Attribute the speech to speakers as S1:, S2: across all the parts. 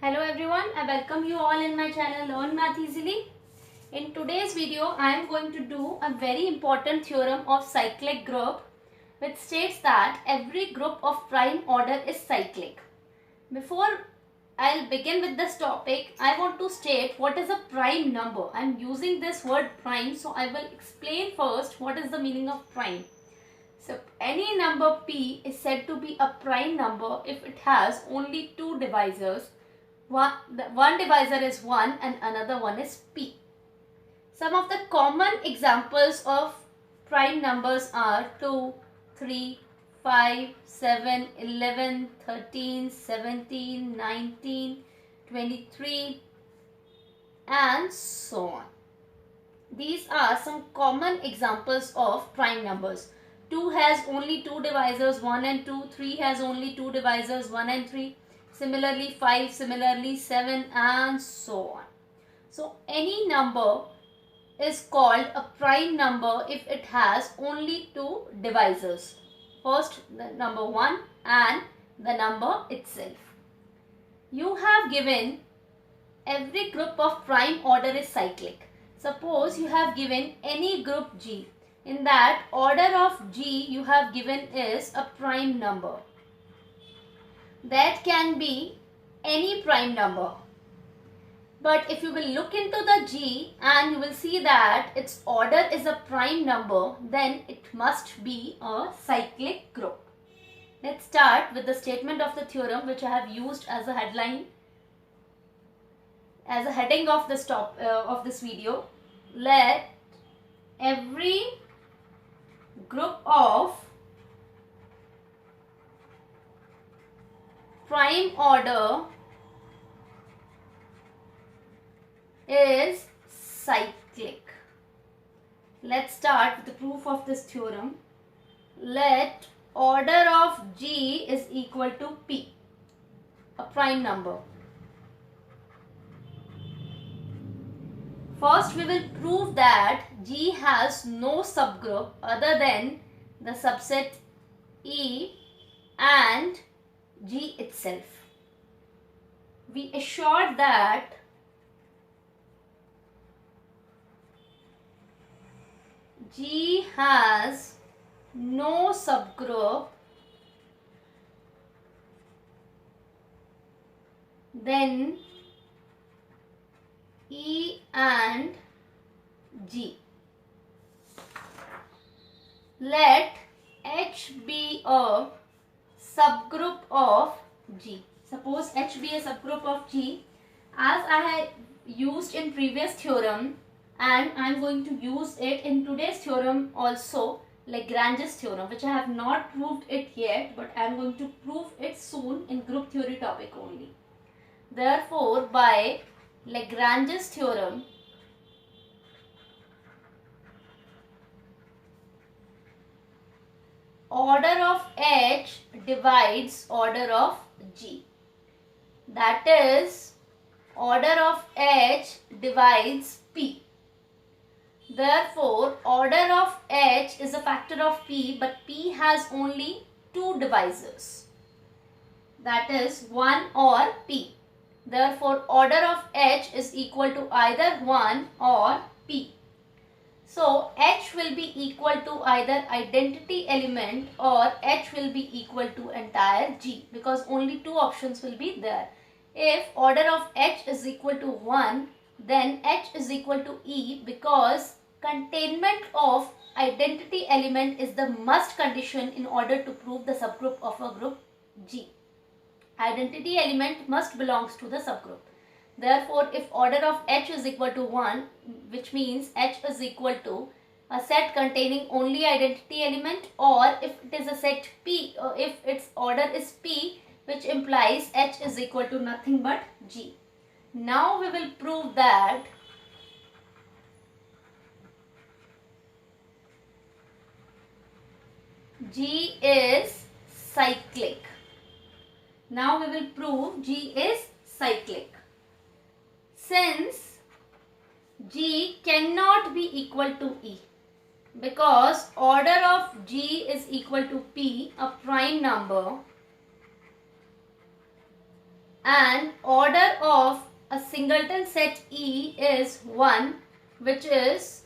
S1: Hello everyone, I welcome you all in my channel Learn Math Easily. In today's video, I am going to do a very important theorem of cyclic group which states that every group of prime order is cyclic. Before I'll begin with this topic, I want to state what is a prime number. I am using this word prime, so I will explain first what is the meaning of prime. So any number p is said to be a prime number if it has only two divisors. One divisor is 1 and another one is p. Some of the common examples of prime numbers are 2, 3, 5, 7, 11, 13, 17, 19, 23 and so on. These are some common examples of prime numbers. 2 has only two divisors 1 and 2, 3 has only two divisors 1 and 3. Similarly 5, similarly 7 and so on. So any number is called a prime number if it has only two divisors. First the number 1 and the number itself. You have given every group of prime order is cyclic. Suppose you have given any group G. In that order of G you have given is a prime number. That can be any prime number. But if you will look into the G and you will see that its order is a prime number, then it must be a cyclic group. Let's start with the statement of the theorem which I have used as a headline, as a heading of this video. Let every group of prime order is cyclic. Let's start with the proof of this theorem. Let order of G is equal to P, a prime number. First we will prove that G has no subgroup other than the subset E and G itself. We assured that G has no subgroup then E and G. Let H be a subgroup of G. Suppose H be a subgroup of G, as I had used in previous theorem and I am going to use it in today's theorem also, Lagrange's theorem, which I have not proved it yet, but I am going to prove it soon in group theory topic only. Therefore, by Lagrange's theorem, order of H divides order of G. That is, order of H divides P. Therefore, order of H is a factor of P, but P has only two divisors. That is 1 or P. Therefore, order of H is equal to either 1 or P. So, H will be equal to either identity element or H will be equal to entire G, because only two options will be there. If order of H is equal to 1, then H is equal to E, because containment of identity element is the must condition in order to prove the subgroup of a group G. Identity element must belongs to the subgroup. Therefore, if order of H is equal to 1, which means H is equal to a set containing only identity element, or if it is a set P, or if its order is P, which implies H is equal to nothing but G. Now we will prove that G is cyclic. Now we will prove G is cyclic. Since G cannot be equal to E, because order of G is equal to P, a prime number, and order of a singleton set E is 1, which is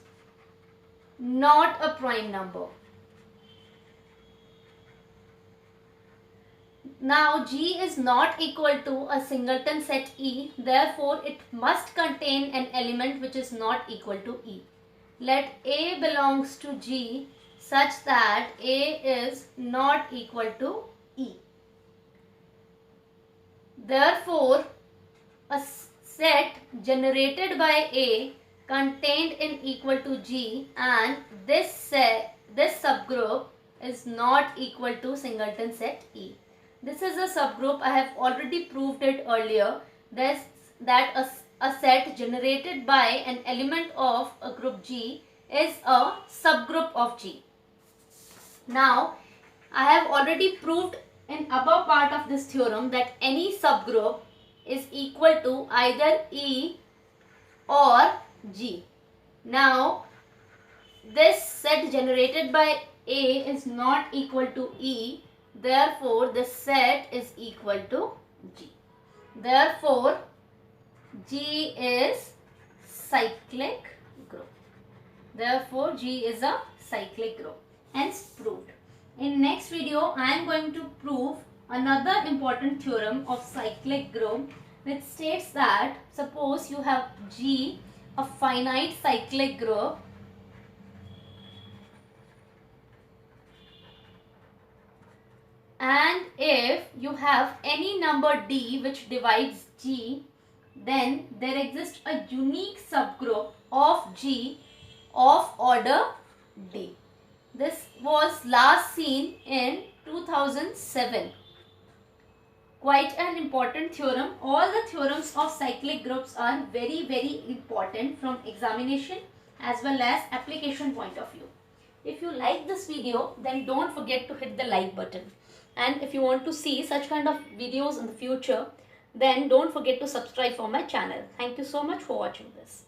S1: not a prime number. Now G is not equal to a singleton set E, therefore it must contain an element which is not equal to E. Let A belongs to G such that A is not equal to E. Therefore, a set generated by A contained in equal to G, and this subgroup is not equal to singleton set E. This is a subgroup. I have already proved it earlier. That a set generated by an element of a group G is a subgroup of G. Now, I have already proved in above part of this theorem that any subgroup is equal to either E or G. Now, this set generated by A is not equal to E. Therefore, the set is equal to G. Therefore, G is cyclic group. Therefore, G is a cyclic group. Hence proved. In next video, I am going to prove another important theorem of cyclic group, which states that suppose you have G, a finite cyclic group, and if you have any number D which divides G, then there exists a unique subgroup of G of order D. This was last seen in 2007. Quite an important theorem. All the theorems of cyclic groups are very important from examination as well as application point of view. If you like this video, then don't forget to hit the like button. And if you want to see such kind of videos in the future, then don't forget to subscribe for my channel. Thank you so much for watching this.